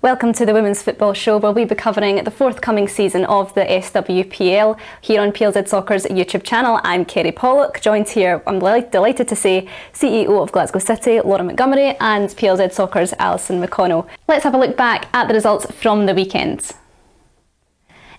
Welcome to the Women's Football Show, where we'll be covering the forthcoming season of the SWPL here on PLZ Soccer's YouTube channel. I'm Kerry Pollock, joined here, I'm delighted to say, CEO of Glasgow City, Laura Montgomery, and PLZ Soccer's Alison McConnell. Let's have a look back at the results from the weekend.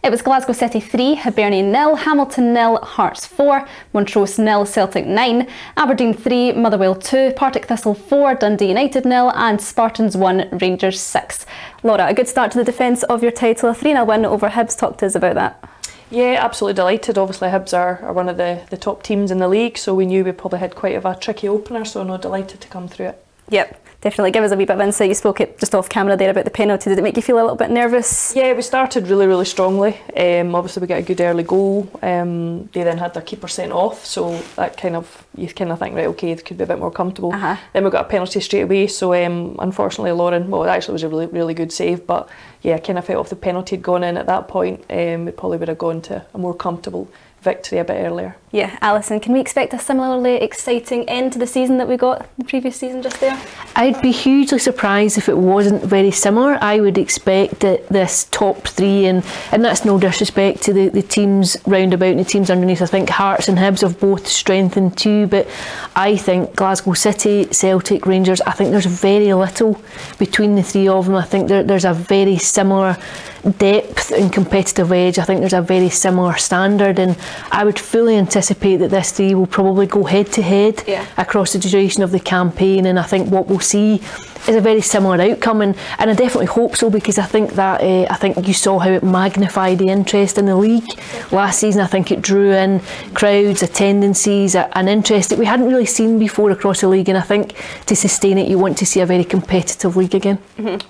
It was Glasgow City 3, Hibernian 0, Hamilton 0, Hearts 4, Montrose 0, Celtic 9, Aberdeen 3, Motherwell 2, Partick Thistle 4, Dundee United 0 and Spartans 1, Rangers 6. Laura, a good start to the defence of your title, a 3-0 win over Hibs. Talk to us about that. Yeah, absolutely delighted. Obviously Hibs are one of the top teams in the league, so we knew we probably had quite a tricky opener, so no, delighted to come through it. Yep. Definitely. Give us a wee bit of insight. You spoke it just off camera there about the penalty. Did it make you feel a little bit nervous? Yeah, we started really strongly. Obviously we got a good early goal. They then had their keeper sent off, so that you kind of think, right, okay, they could be a bit more comfortable. Then we got a penalty straight away, so unfortunately Lauren, well, it actually was a really good save, but yeah, I kind of felt if the penalty had gone in at that point, we probably would have gone to a more comfortable victory a bit earlier. Yeah, Alison, can we expect a similarly exciting end to the season that we got the previous season just there? I'd be hugely surprised if it wasn't very similar. I would expect that this top three, and that's no disrespect to the teams round about and the teams underneath. I think Hearts and Hibs have both strengthened too, but I think Glasgow City, Celtic, Rangers, I think there's very little between the three of them. I think there's a very similar depth and competitive edge. I think there's a very similar standard, and I would fully anticipate that this three will probably go head to head across the duration of the campaign, and I think what we'll see is a very similar outcome, and I definitely hope so, because I think that I think you saw how it magnified the interest in the league last season. I think it drew in crowds, attendances, an interest that we hadn't really seen before across the league, and I think to sustain it you want to see a very competitive league again.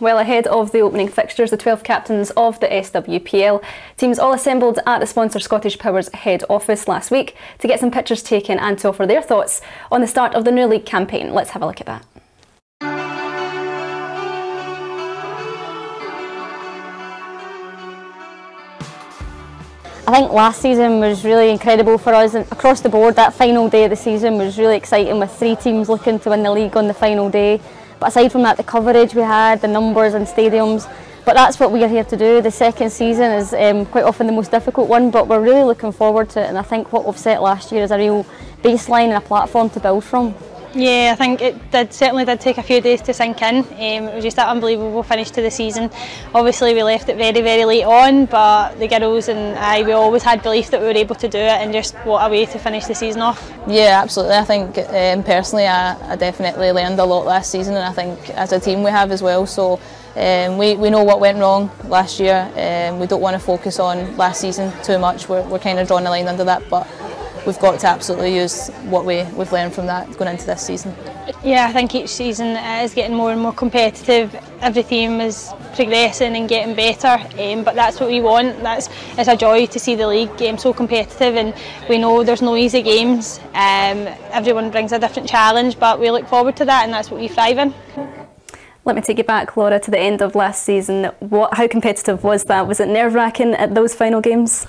Well, ahead of the opening fixtures, the 12 captains of the SWPL teams all assembled at the sponsor Scottish Power's head office last week to get some pictures taken and to offer their thoughts on the start of the new league campaign. Let's have a look at that. I think last season was really incredible for us, and across the board that final day of the season was really exciting, with 3 teams looking to win the league on the final day. But aside from that, the coverage we had, the numbers in stadiums, but that's what we are here to do. The second season is quite often the most difficult one, but we're really looking forward to it, and I think what we've set last year is a real baseline and a platform to build from. Yeah, I think it certainly did take a few days to sink in. It was just an unbelievable finish to the season. Obviously we left it very late on, but the girls and we always had belief that we were able to do it, and just what a way to finish the season off. Yeah, absolutely. I think personally I definitely learned a lot last season, and I think as a team we have as well. So we know what went wrong last year. We don't want to focus on last season too much. We're kind of drawing a line under that, but we've got to absolutely use what we've learned from that going into this season. Yeah, I think each season is getting more and more competitive. Every team is progressing and getting better, but that's what we want. It's a joy to see the league game so competitive, and we know there's no easy games. Everyone brings a different challenge, but we look forward to that, and that's what we thrive in. Let me take you back, Laura, to the end of last season. How competitive was that? Was it nerve-wracking at those final games?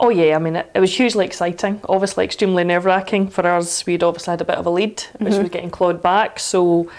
Oh yeah, I mean it was hugely exciting, obviously extremely nerve-wracking. For us, we'd obviously had a bit of a lead, which was getting clawed back, so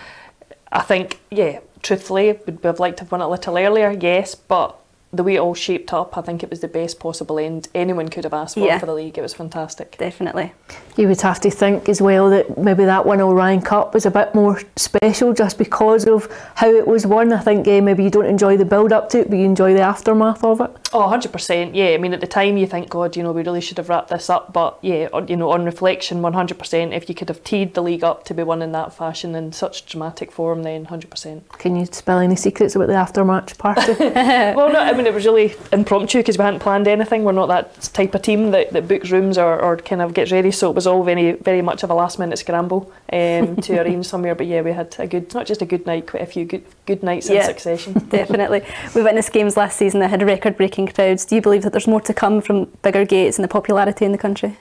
I think, yeah, truthfully, would have liked to have won it a little earlier, yes, but the way it all shaped up, I think it was the best possible end anyone could have asked for the league. It was fantastic. Definitely. You would have to think as well that maybe that one Orion Cup was a bit more special just because of how it was won. I think maybe you don't enjoy the build up to it, but you enjoy the aftermath of it. Oh, 100%, yeah. I mean, at the time you think, God, we really should have wrapped this up, but yeah, on reflection, 100%, if you could have teed the league up to be won in that fashion in such dramatic form, then 100%. Can you spill any secrets about the aftermatch party? Well, no, I mean, it was really impromptu because we hadn't planned anything. We're not that type of team that books rooms or kind of gets ready, so it was all very much of a last minute scramble to arrange somewhere. But yeah, we had not just a good night, quite a few good nights in succession. Definitely. We witnessed games last season that had record breaking crowds. Do you believe that there's more to come from bigger gates and the popularity in the country?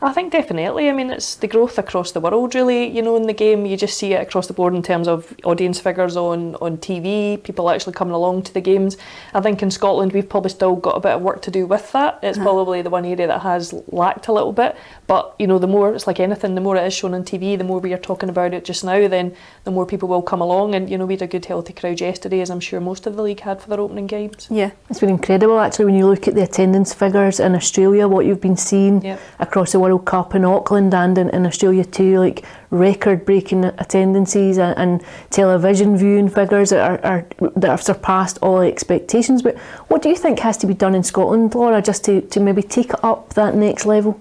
I think definitely. I mean, it's the growth across the world, really. You know, in the game, you just see it across the board in terms of audience figures on TV, people actually coming along to the games. I think in Scotland, we've probably still got a bit of work to do with that. It's probably the one area that has lacked a little bit. But, you know, the more, it's like anything, the more it is shown on TV, the more we are talking about it just now, then the more people will come along. And, you know, we had a good, healthy crowd yesterday, as I'm sure most of the league had for their opening games. Yeah. It's been incredible, actually, when you look at the attendance figures in Australia, what you've been seeing across the World Cup in Auckland and in Australia too, like record-breaking attendances and television viewing figures that have surpassed all expectations. But what do you think has to be done in Scotland, Laura, just to maybe take it up that next level?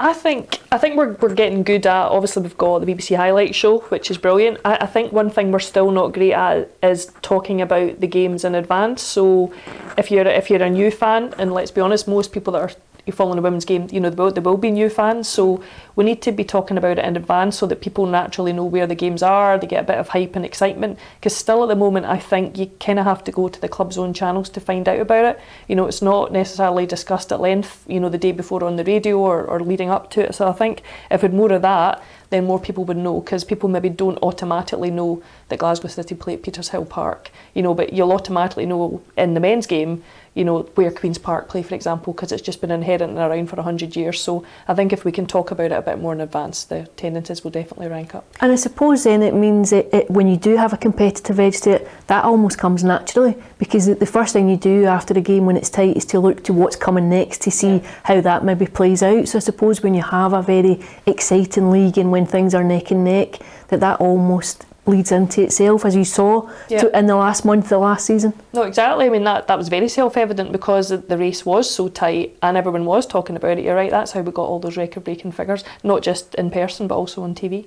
I think we're getting good at, obviously we've got the BBC Highlight Show, which is brilliant. I think one thing we're still not great at is talking about the games in advance. So if you're a new fan, and let's be honest, most people that are following the women's game, you know, they will be new fans, so we need to be talking about it in advance so that people naturally know where the games are, they get a bit of hype and excitement, because still at the moment I think you kind of have to go to the club's own channels to find out about it. You know, it's not necessarily discussed at length, you know, the day before on the radio or leading up to it. So I think if we had more of that, then more people would know, because people maybe don't automatically know that Glasgow City play at Petershill Park, you know, but you'll automatically know in the men's game, you know, where Queen's Park play, for example, because it's just been inherent and around for 100 years. So I think if we can talk about it a bit more in advance, the attendances will definitely rank up. And I suppose then it means that when you do have a competitive edge to it, that almost comes naturally, because the first thing you do after a game when it's tight is to look to what's coming next to see how that maybe plays out. So I suppose when you have a very exciting league and when things are neck and neck, that almost bleeds into itself, as you saw in the last month of the last season. No, exactly. I mean, that was very self-evident because the race was so tight and everyone was talking about it. You're right, that's how we got all those record-breaking figures, not just in person but also on TV.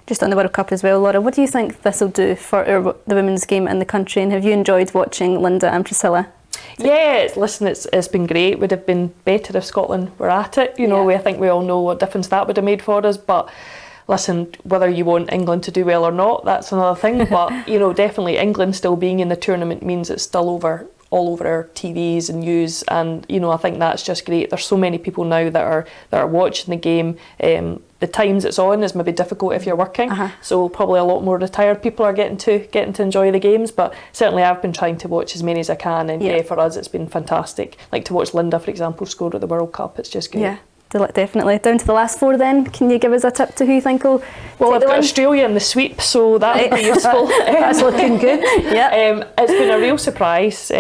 Just on the World Cup as well, Laura, what do you think this will do for the women's game in the country, and have you enjoyed watching Linda and Priscilla? Yeah, listen, it's been great. Would have been better if Scotland were at it. You know, I think we all know what difference that would have made for us, but listen, whether you want England to do well or not, that's another thing. But, you know, definitely England still being in the tournament means it's still all over our TVs and news, and, you know, I think that's just great. There's so many people now that are watching the game. The times it's on is maybe difficult if you're working, so probably a lot more retired people are getting to enjoy the games, but certainly I've been trying to watch as many as I can, and yeah, for us it's been fantastic. Like to watch Linda, for example, score at the World Cup, it's just great. Yeah. Definitely. Down to the last four then, can you give us a tip to who you think will Well, I've got Australia in the sweep, so that would be useful. That's looking good. Yeah. It's been a real surprise.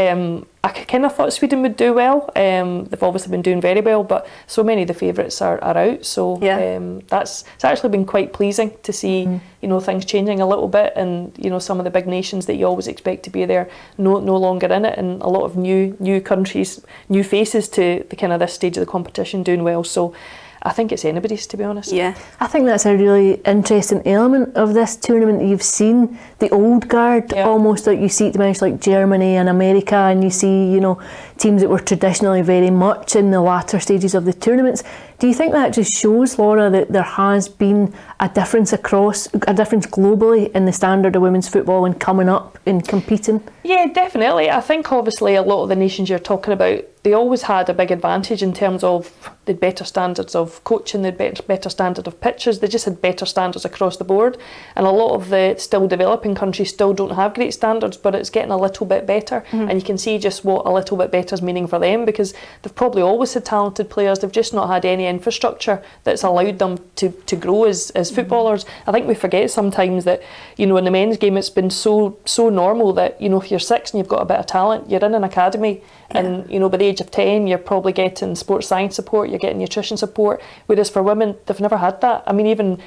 I kind of thought Sweden would do well. They've obviously been doing very well, but so many of the favourites are out. So it's actually been quite pleasing to see, you know, things changing a little bit, and you know, some of the big nations that you always expect to be there no longer in it, and a lot of new countries, new faces to the kind of this stage of the competition doing well. So I think it's anybody's, to be honest. Yeah, I think that's a really interesting element of this tournament. You've seen the old guard, almost like you see it diminished, like Germany and America, and you see, you know, teams that were traditionally very much in the latter stages of the tournaments. Do you think that just shows, Laura, that there has been a difference globally in the standard of women's football and coming up and competing? Yeah, definitely. I think obviously a lot of the nations you're talking about, they always had a big advantage in terms of the better standards of coaching, the better standard of pitches. They just had better standards across the board, and a lot of the still developing countries still don't have great standards, but it's getting a little bit better, and you can see just what a little bit better is meaning for them, because they've probably always had talented players, they've just not had any infrastructure that's allowed them to grow as footballers. I think we forget sometimes that, you know, in the men's game it's been so normal that, you know, if you're 6 and you've got a bit of talent, you're in an academy, and you know, by the age of 10 you're probably getting sports science support, you're getting nutrition support, whereas for women they've never had that. I mean, even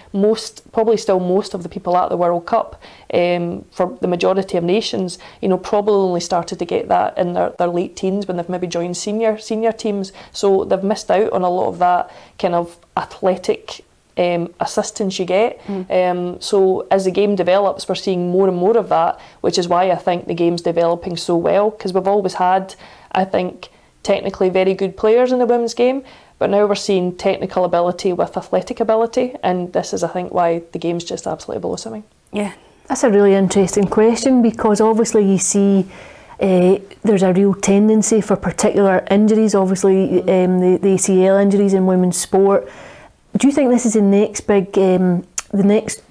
probably still most of the people at the World Cup, for the majority of nations, you know, probably only started to get that in their late teens when they've maybe joined senior teams, so they've missed out on a lot of that kind of athletic assistance you get. So as the game develops, we're seeing more and more of that, which is why I think the game's developing so well, because we've always had, I think, technically very good players in the women's game, but now we're seeing technical ability with athletic ability, and this is, I think, why the game's just absolutely blossoming. Yeah, that's a really interesting question, because obviously you see there's a real tendency for particular injuries, obviously the ACL injuries in women's sport. do you think this is the next big, the next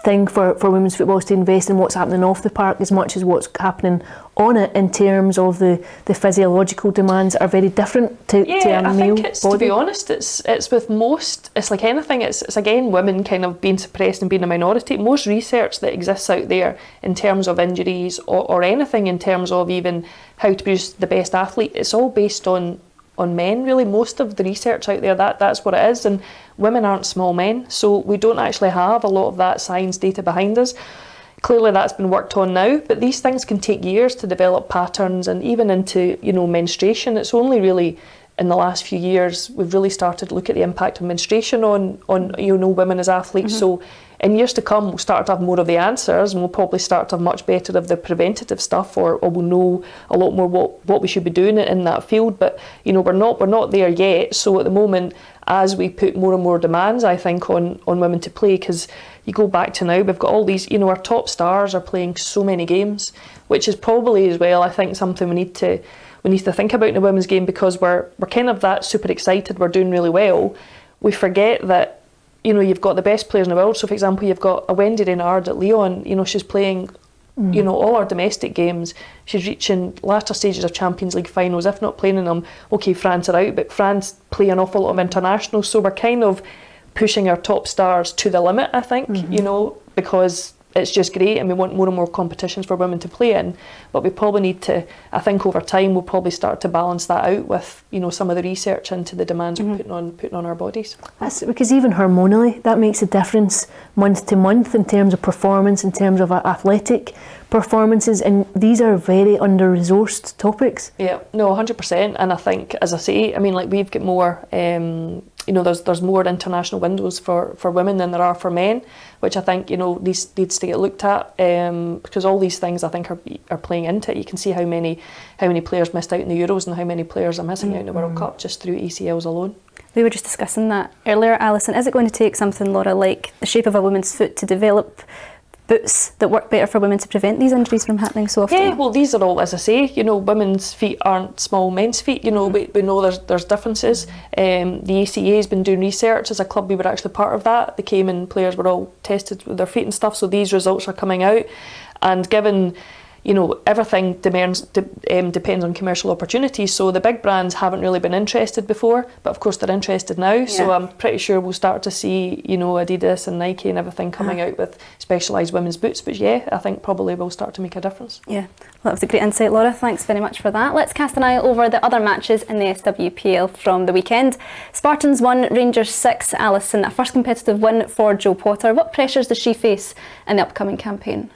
thing for women's football is to invest in what's happening off the park as much as what's happening on it, in terms of the physiological demands that are very different to a male I think it's, body? to be honest, it's with most, it's like anything, it's again women kind of being suppressed and being a minority. Most research that exists out there in terms of injuries or anything in terms of even how to produce the best athlete, it's all based on men, really. Most of the research out there, that's what it is, and women aren't small men, so we don't actually have a lot of that science data behind us. Clearly that's been worked on now, but these things can take years to develop patterns, and even into, you know, menstruation. It's only really in the last few years we've really started to look at the impact of menstruation on you know, women as athletes. So in years to come we'll start to have more of the answers, and we'll probably start to have much better of the preventative stuff, or we'll know a lot more what we should be doing in that field. But you know, we're not there yet. So at the moment, as we put more and more demands, I think, on women to play, because you go back to now, we've got all these, you know, our top stars are playing so many games, which is probably as well, I think, something we need to think about in the women's game, because we're kind of that super excited, we're doing really well. We forget that, you know, you've got the best players in the world. So for example, you've got a Wendy Renard at Lyon, you know, she's playing you know, all our domestic games. She's reaching latter stages of Champions League finals, if not playing in them. Okay, France are out, but France play an awful lot of internationals, so we're kind of pushing our top stars to the limit, I think, you know, because it's just great and we want more and more competitions for women to play in. But we probably need to, I think over time, we'll probably start to balance that out with, you know, some of the research into the demands we're putting on our bodies. That's because even hormonally, that makes a difference month to month in terms of performance, in terms of athletic performances, and these are very under-resourced topics. Yeah, no, 100%. And I think, as I say, I mean, like, we've got more, you know, there's more international windows for women than there are for men, which I think, you know, needs to get looked at, because all these things, I think, are playing into it. You can see how many players missed out in the Euros and how many players are missing out in the World Cup just through ACLs alone. We were just discussing that earlier, Alison. Is it going to take something, Laura, like the shape of a woman's foot to develop boots that work better for women to prevent these injuries from happening so often? Yeah, well, these are all, as I say, you know, women's feet aren't small men's feet. You know, we know there's differences. The ACA has been doing research. As a club, we were actually part of that. They came and players were all tested with their feet and stuff, so these results are coming out. And given, you know, everything depends on commercial opportunities, so the big brands haven't really been interested before, but of course they're interested now. Yeah. So I'm pretty sure we'll start to see, you know, Adidas and Nike and everything coming out with specialised women's boots, but yeah, I think probably will start to make a difference. Yeah, well, that was a great insight, Laura. Thanks very much for that. Let's cast an eye over the other matches in the SWPL from the weekend. Spartans 1, Rangers 6. Alison, a first competitive win for Jo Potter. What pressures does she face in the upcoming campaign?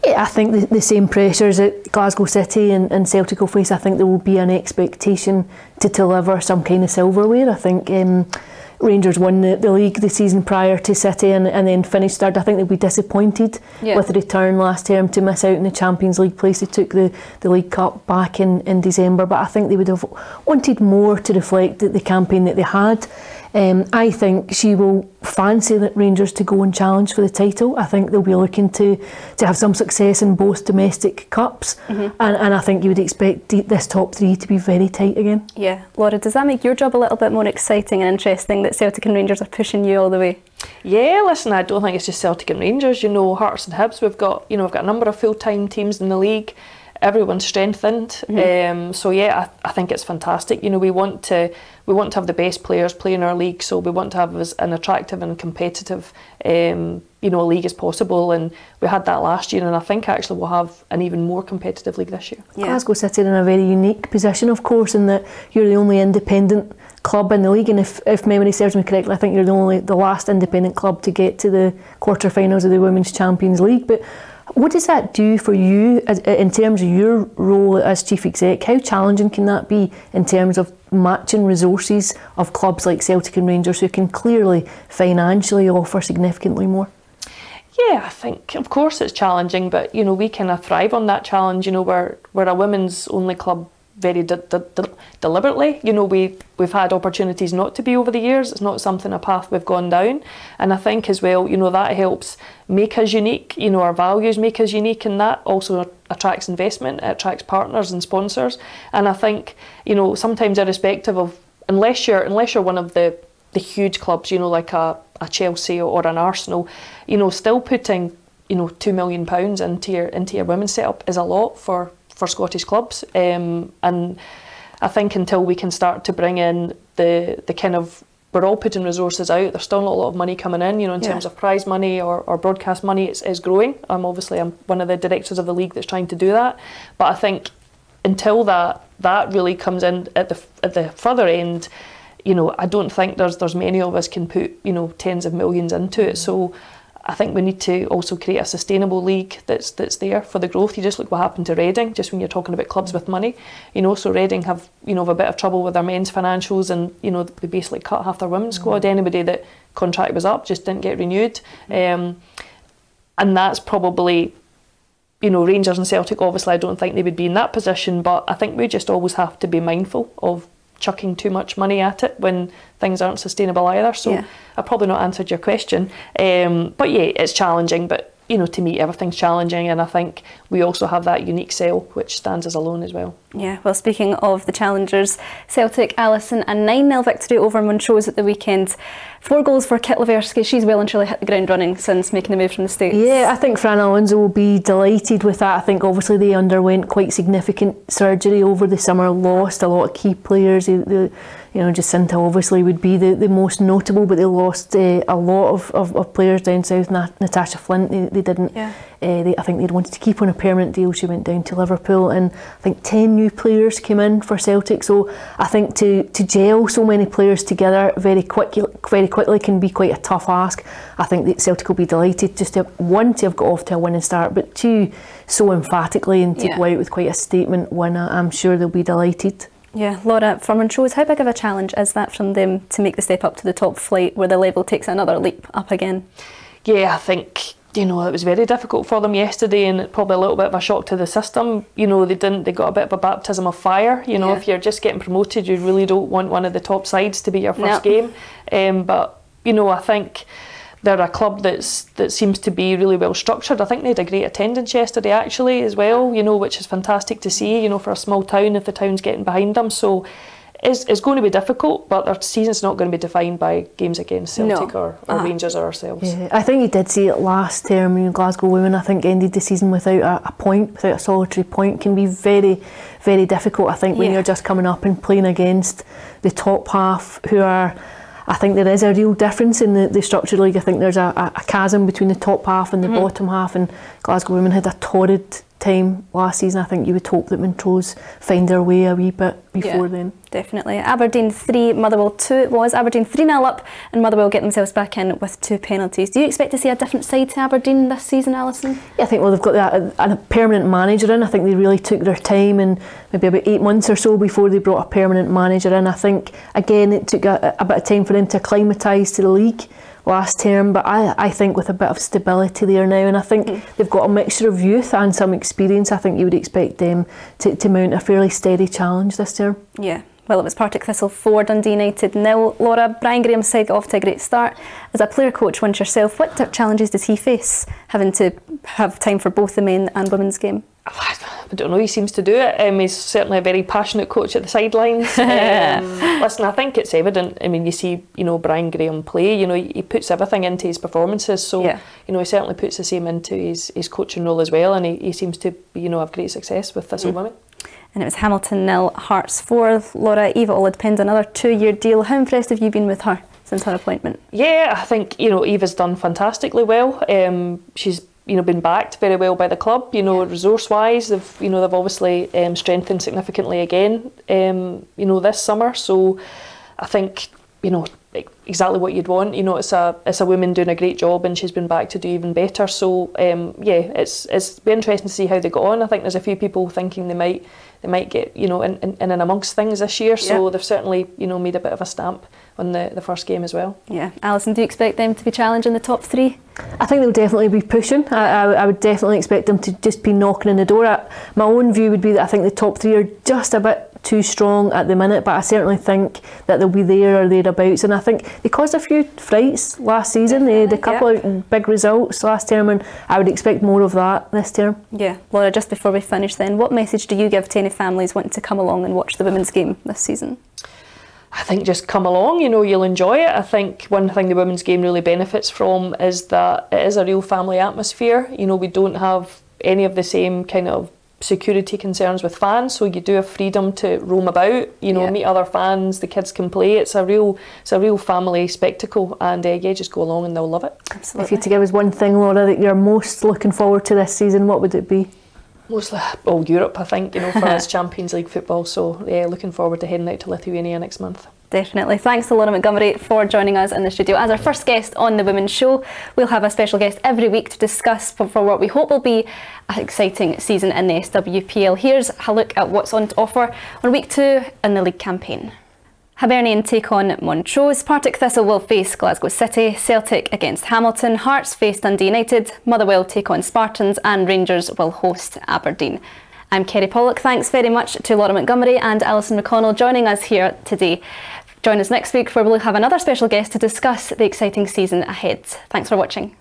Yeah, I think the same pressures that Glasgow City and Celtic will face. I think there will be an expectation to deliver some kind of silverware. I think Rangers won the league the season prior to City and then finished third. I think they'll be disappointed with the return last term to miss out in the Champions League place. They took the League Cup back in December, but I think they would have wanted more to reflect the campaign that they had. I think she will fancy that Rangers to go and challenge for the title. I think they'll be looking to have some success in both domestic cups, and I think you would expect this top three to be very tight again. Yeah, Laura, does that make your job a little bit more exciting and interesting that Celtic and Rangers are pushing you all the way? Yeah, listen, I don't think it's just Celtic and Rangers. You know, Hearts and Hibs, we've got a number of full-time teams in the league. Everyone's strengthened, so yeah, I think it's fantastic. You know, we want to have the best players play in our league, so we want to have as an attractive and competitive, you know, a league as possible. And we had that last year, and I think actually we'll have an even more competitive league this year. Yeah. Glasgow City are in a very unique position, of course, in that you're the only independent club in the league, and if memory serves me correctly, I think you're the last independent club to get to the quarter-finals of the Women's Champions League. But what does that do for you in terms of your role as chief exec? How challenging can that be in terms of matching resources of clubs like Celtic and Rangers who can clearly financially offer significantly more? Yeah, I think of course it's challenging, but you know, we kind of thrive on that challenge. You know, we're a women's only club very deliberately. You know, we've had opportunities not to be over the years. It's not a path we've gone down, and I think as well, you know, that helps make us unique. You know, our values make us unique, and that also attracts investment, it attracts partners and sponsors. And I think, you know, sometimes irrespective of, unless you're one of the the huge clubs, you know, like a Chelsea or an Arsenal, you know, still putting, you know, £2 million into your women's setup is a lot for Scottish clubs, and I think until we can start to bring in the kind of, we're all putting resources out, there's still not a lot of money coming in, you know, in terms of prize money or broadcast money. It's growing. I'm one of the directors of the league that's trying to do that, but I think until that really comes in at the further end, you know, I don't think there's many of us can put, you know, tens of millions into it. So I think we need to also create a sustainable league that's there for the growth. You just look what happened to Reading, just when you're talking about clubs with money, you know. So Reading have, you know, a bit of trouble with their men's financials, and, you know, they basically cut half their women's squad. Anybody that contract was up just didn't get renewed, and that's probably, you know, Rangers and Celtic, obviously I don't think they would be in that position, but I think we just always have to be mindful of chucking too much money at it when things aren't sustainable either. So I've probably not answered your question, but yeah, it's challenging, but, you know, to me everything's challenging, and I think we also have that unique sell which stands us alone as well. Yeah, well, speaking of the challengers, Celtic, Alison, a 9-0 victory over Montrose at the weekend. 4 goals for Kitleverski. She's well and truly hit the ground running since making the move from the States. Yeah, I think Fran Alonso will be delighted with that. I think obviously they underwent quite significant surgery over the summer, lost a lot of key players. You know, Jacinta obviously would be the most notable, but they lost a lot of players down south. Natasha Flint, they didn't. I think they'd wanted to keep on a permanent deal. She went down to Liverpool, and I think 10 new players came in for Celtic. So I think to gel so many players together very quickly can be quite a tough ask. I think that Celtic will be delighted just to have got off to a winning start, but 2 so emphatically, and to go out with quite a statement win. I'm sure they'll be delighted. Yeah, Laura, for Montrose, how big of a challenge is that from them to make the step up to the top flight where the level takes another leap up again? Yeah, I think, you know, it was very difficult for them yesterday, and probably a little bit of a shock to the system. You know, they got a bit of a baptism of fire. You know, if you're just getting promoted, you really don't want one of the top sides to be your first game. But, you know, I think they're a club that seems to be really well structured. I think they had a great attendance yesterday actually as well, you know, which is fantastic to see, you know, for a small town, if the town's getting behind them. So it's going to be difficult, but their season's not going to be defined by games against Celtic or Rangers or ourselves. Yeah, I think you did see it last term. You know, Glasgow women, I think, ended the season without a point, without a solitary point. Can be very, very difficult, I think, when you're just coming up and playing against the top half, who are, I think there is a real difference in the structured league. I think there's a chasm between the top half and the bottom half, and Glasgow women had a torrid time last season. I think you would hope that Montrose find their way a wee bit before then. Definitely. Aberdeen 3, Motherwell 2 it was. Aberdeen 3-0 up, and Motherwell get themselves back in with 2 penalties. Do you expect to see a different side to Aberdeen this season, Alison? Yeah, I think, well, they've got a permanent manager in. I think they really took their time, and maybe about 8 months or so before they brought a permanent manager in. I think, again, it took a bit of time for them to acclimatise to the league last term, but I think with a bit of stability there now, and I think they've got a mixture of youth and some experience. I think you would expect them to mount a fairly steady challenge this term. Yeah. Well, it was Partick Thistle 4, Dundee United 0. Laura, Brian Graham's side got off to a great start. As a player coach once yourself, what challenges does he face, having to have time for both the men and women's game? I don't know, he seems to do it. He's certainly a very passionate coach at the sidelines. Listen, I think it's evident. I mean, you see, you know, Brian Graham play, you know, he puts everything into his performances. So, you know, he certainly puts the same into his coaching role as well, and he seems to, you know, have great success with Thistle women. And it was Hamilton 0, Hearts 4. Laura, Eva Olidpin's another 2-year deal. How impressed have you been with her since her appointment? Yeah, I think, you know, Eva's done fantastically well. She's, you know, been backed very well by the club. You know, resource-wise, they've obviously strengthened significantly again. You know, this summer. So, I think, you know, exactly what you'd want. You know, it's a woman doing a great job, and she's been back to do even better. So, yeah, it's been interesting to see how they got on. I think there's a few people thinking they might get, you know, in and amongst things this year. So they've certainly, you know, made a bit of a stamp on the first game as well. Yeah, Alison, do you expect them to be challenging the top 3? I think they'll definitely be pushing. I would definitely expect them to just be knocking on the door. My own view would be that I think the top 3 are just a bit too strong at the minute, but I certainly think that they'll be there or thereabouts. And I think they caused a few frights last season. They had a couple of big results last term, and I would expect more of that this term. Yeah, Laura, just before we finish then, what message do you give to any families wanting to come along and watch the women's game this season? I think just come along, you know, you'll enjoy it. I think one thing the women's game really benefits from is that it is a real family atmosphere. You know, we don't have any of the same kind of security concerns with fans, so you do have freedom to roam about, you know, meet other fans, the kids can play. It's a real family spectacle, and yeah, just go along and they'll love it. Absolutely. If you had to give us one thing, Laura, that you're most looking forward to this season, what would it be? Mostly all Europe, I think, you know, for us Champions League football. So yeah, looking forward to heading out to Lithuania next month. Definitely. Thanks to Laura Montgomery for joining us in the studio as our first guest on the Women's Show. We'll have a special guest every week to discuss for what we hope will be an exciting season in the SWPL. Here's a look at what's on offer on week 2 in the league campaign. Hibernian take on Montrose, Partick Thistle will face Glasgow City, Celtic against Hamilton, Hearts face Dundee United, Motherwell take on Spartans, and Rangers will host Aberdeen. I'm Kerry Pollock. Thanks very much to Laura Montgomery and Alison McConnell joining us here today. Join us next week where we'll have another special guest to discuss the exciting season ahead. Thanks for watching.